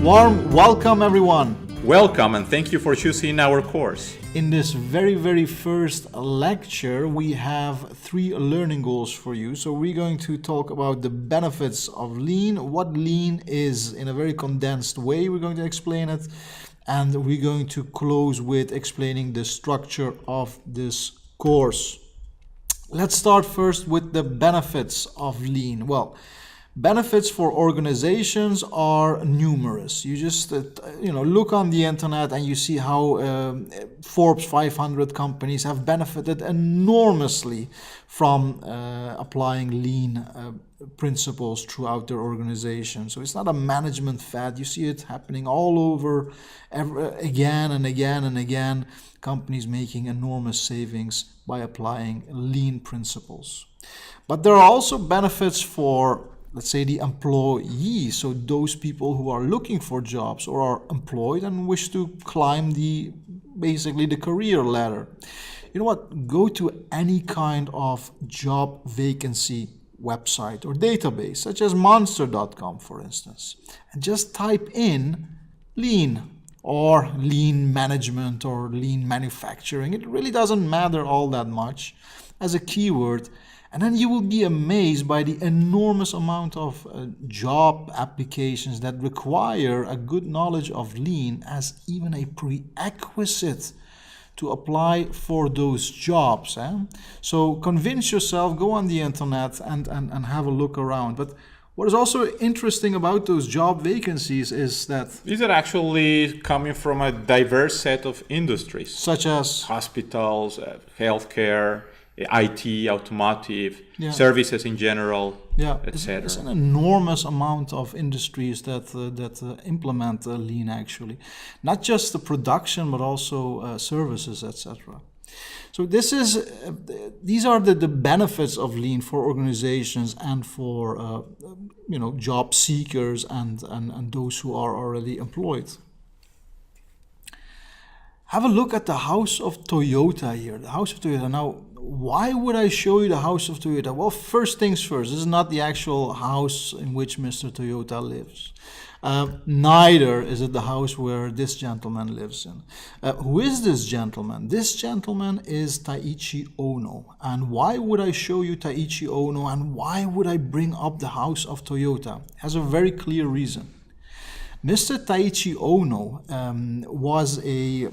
Warm welcome, everyone. Welcome and thank you for choosing our course. In this very first lecture, we have 3 learning goals for you. So we're going to talk about the benefits of lean, what lean is in a very condensed way. We're going to explain it, and we're going to close with explaining the structure of this course. Let's start first with the benefits of lean. Well, benefits for organizations are numerous. You just look on the internet and you see how Forbes 500 companies have benefited enormously from applying lean principles throughout their organization. So it's not a management fad. You see it happening all over, again and again and again. Companies making enormous savings by applying lean principles. But there are also benefits for, let's say, the employee, so those people who are looking for jobs or are employed and wish to climb basically the career ladder. You know what? Go to any kind of job vacancy website or database, such as monster.com, for instance, and just type in lean or lean management or lean manufacturing. It really doesn't matter all that much as a keyword. And then you will be amazed by the enormous amount of job applications that require a good knowledge of lean as even a prerequisite to apply for those jobs. So convince yourself, go on the internet and have a look around. But what is also interesting about those job vacancies is that These are actually coming from a diverse set of industries, such as hospitals, healthcare, IT, automotive, services in general, etc. It's an enormous amount of industries that implement lean, actually, not just the production but also services, etc. So these are the benefits of lean for organizations and for job seekers and those who are already employed. Have a look at the house of Toyota here. The house of Toyota. Now, why would I show you the house of Toyota? Well, first things first, this is not the actual house in which Mr. Toyota lives. Neither is it the house where this gentleman lives in. Who is this gentleman? This gentleman is Taiichi Ohno. And why would I show you Taiichi Ohno, and why would I bring up the house of Toyota? It has a very clear reason. Mr. Taiichi Ohno was a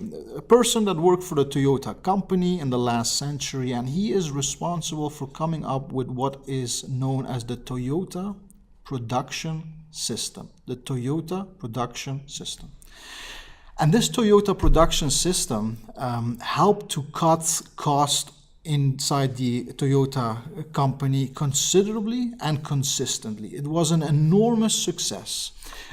person that worked for the Toyota company in the last century, and he is responsible for coming up with what is known as the Toyota Production System. The Toyota Production System. And this Toyota Production System helped to cut costs inside the Toyota company considerably and consistently. It was an enormous success.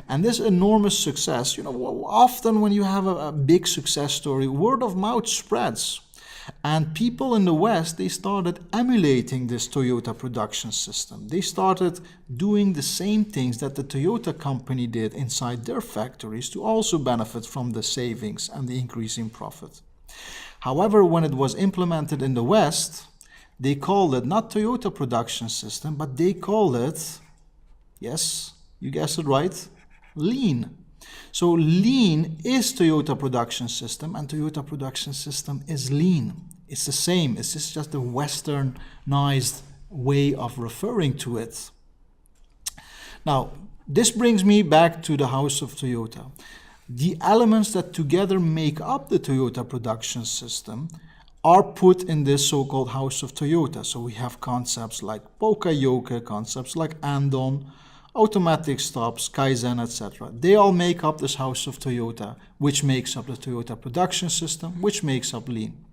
And this enormous success, often when you have a big success story, word of mouth spreads. And people in the West, they started emulating this Toyota production system. They started doing the same things that the Toyota company did inside their factories to also benefit from the savings and the increasing profit. However, when it was implemented in the West, they called it not Toyota production system, but they called it, yes, you guessed it right, lean. So lean is Toyota production system, and Toyota production system is lean. It's the same. It's just a westernized way of referring to it. Now, this brings me back to the house of Toyota. The elements that together make up the Toyota production system are put in this so-called house of Toyota. So we have concepts like Poka-yoke, concepts like Andon, automatic stops, Kaizen, etc. They all make up this house of Toyota, which makes up the Toyota production system, which makes up lean.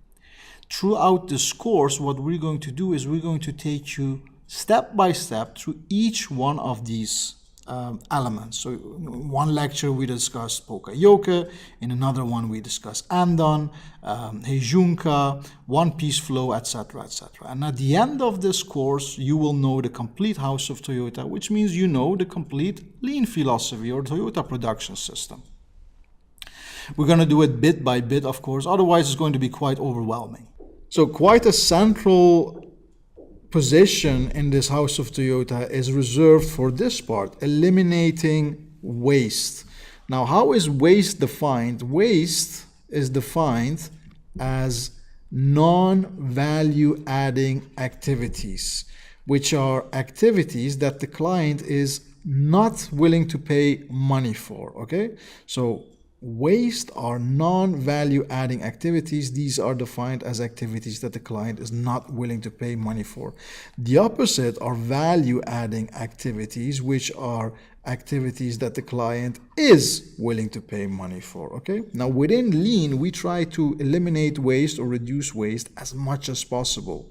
Throughout this course, what we're going to do is we're going to take you step by step through each one of these elements. So in one lecture we discussed Poka-yoke, in another one we discussed Andon, Heijunka, one-piece flow, etc., etc. And at the end of this course, you will know the complete house of Toyota, which means you know the complete lean philosophy or Toyota production system. We're going to do it bit by bit, of course, otherwise it's going to be quite overwhelming. So quite a central position in this house of Toyota is reserved for this part, eliminating waste. Now, how is waste defined? Waste is defined as non-value adding activities, which are activities that the client is not willing to pay money for, okay? So waste are non-value adding activities. These are defined as activities that the client is not willing to pay money for. The opposite are value adding activities, which are activities that the client is willing to pay money for, okay? Now within lean, we try to eliminate waste or reduce waste as much as possible.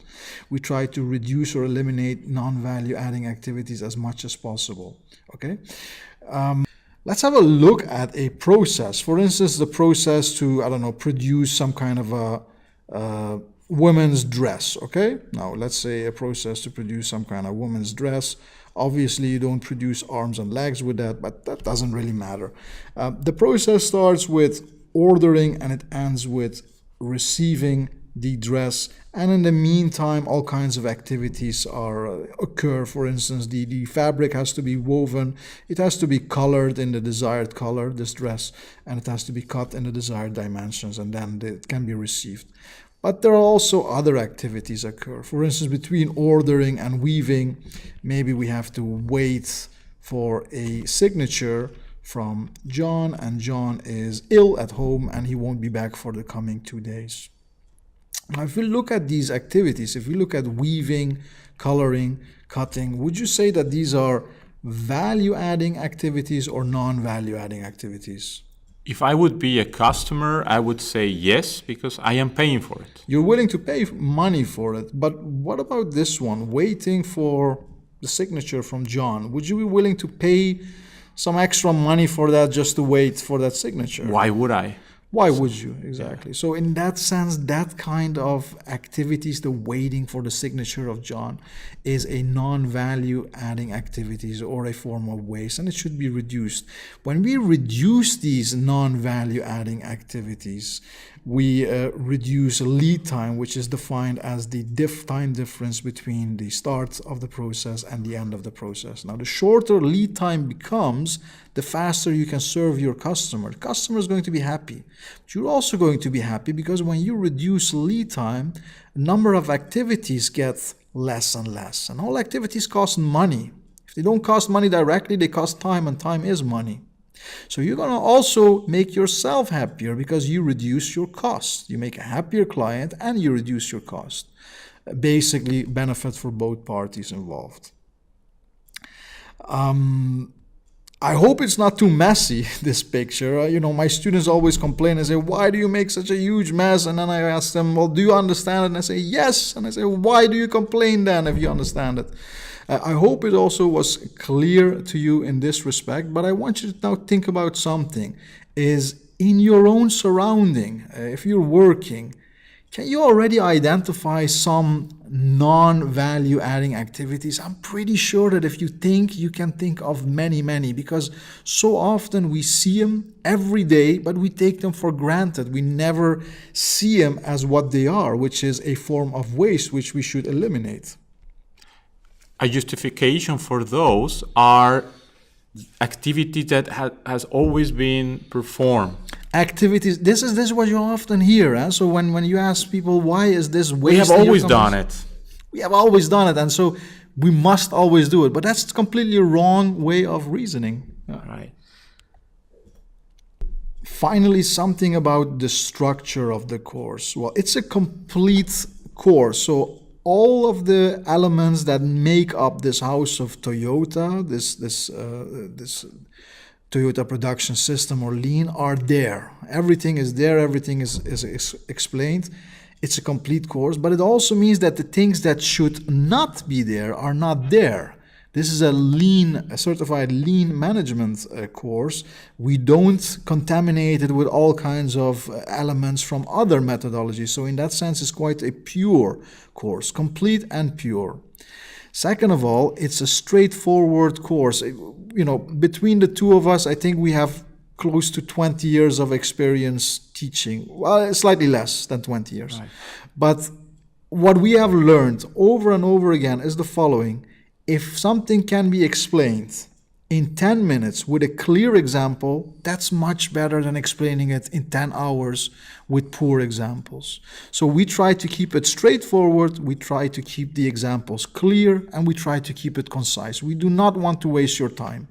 We try to reduce or eliminate non-value adding activities as much as possible, okay? Let's have a look at a process. For instance, the process to, I don't know, produce some kind of a women's dress, okay? Now, let's say a process to produce some kind of women's dress. Obviously, you don't produce arms and legs with that, but that doesn't really matter. The process starts with ordering and it ends with receiving the dress, and in the meantime all kinds of activities occur. For instance, the fabric has to be woven, it has to be colored in the desired color, this dress, and it has to be cut in the desired dimensions, and then it can be received. But there are also other activities occur. For instance, between ordering and weaving, maybe we have to wait for a signature from John, and John is ill at home and he won't be back for the coming 2 days. Now, if we look at these activities, if we look at weaving, coloring, cutting, would you say that these are value-adding activities or non-value-adding activities? If I would be a customer, I would say yes, because I am paying for it. You're willing to pay money for it, but what about this one, waiting for the signature from John? Would you be willing to pay some extra money for that just to wait for that signature? Why would I? Why would you? Exactly. So in that sense, that kind of activities, the waiting for the signature of John, is a non-value adding activities or a form of waste, and it should be reduced. When we reduce these non-value adding activities, we reduce lead time, which is defined as the time difference between the start of the process and the end of the process. Now, the shorter lead time becomes, the faster you can serve your customer. The customer is going to be happy. But you're also going to be happy because when you reduce lead time, a number of activities get less and less. And all activities cost money. If they don't cost money directly, they cost time, and time is money. So you're going to also make yourself happier because you reduce your cost. You make a happier client and you reduce your cost. Basically, benefit for both parties involved. I hope it's not too messy, this picture. My students always complain and say, why do you make such a huge mess? And then I ask them, well, do you understand it? And I say, yes. And I say, why do you complain then if you understand it? I hope it also was clear to you in this respect, but I want you to now think about something. Is in your own surrounding, if you're working, can you already identify some non-value adding activities? I'm pretty sure that if you think, you can think of many, because so often we see them every day, but we take them for granted. We never see them as what they are, which is a form of waste, which we should eliminate. A justification for those are activities that has always been performed. Activities, this is what you often hear. So when you ask people, why is this waste? We have always done it. We have always done it, and so we must always do it. But that's completely wrong way of reasoning. Right. Finally, something about the structure of the course. Well, it's a complete course. So all of the elements that make up this house of Toyota, this Toyota production system or lean, are there. Everything is there. Everything is explained. It's a complete course, but it also means that the things that should not be there are not there. This is a certified lean management course. We don't contaminate it with all kinds of elements from other methodologies. So in that sense, it's quite a pure course, complete and pure. Second of all, it's a straightforward course. Between the two of us, I think we have close to 20 years of experience teaching. Well, slightly less than 20 years. Right. But what we have learned over and over again is the following. If something can be explained in 10 minutes with a clear example, that's much better than explaining it in 10 hours with poor examples. So we try to keep it straightforward, we try to keep the examples clear, and we try to keep it concise. We do not want to waste your time.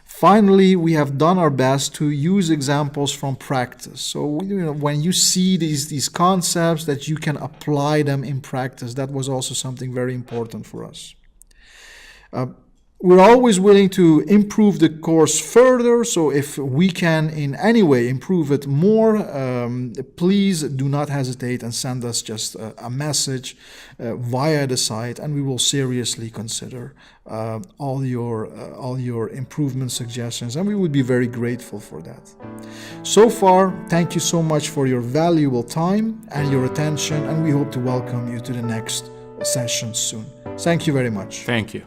Finally, we have done our best to use examples from practice. So, when you see these concepts, that you can apply them in practice. That was also something very important for us. We're always willing to improve the course further, so if we can in any way improve it more, please do not hesitate and send us just a message via the site, and we will seriously consider all your improvement suggestions, and we would be very grateful for that. So far, thank you so much for your valuable time and your attention, and we hope to welcome you to the next session soon. Thank you very much. Thank you.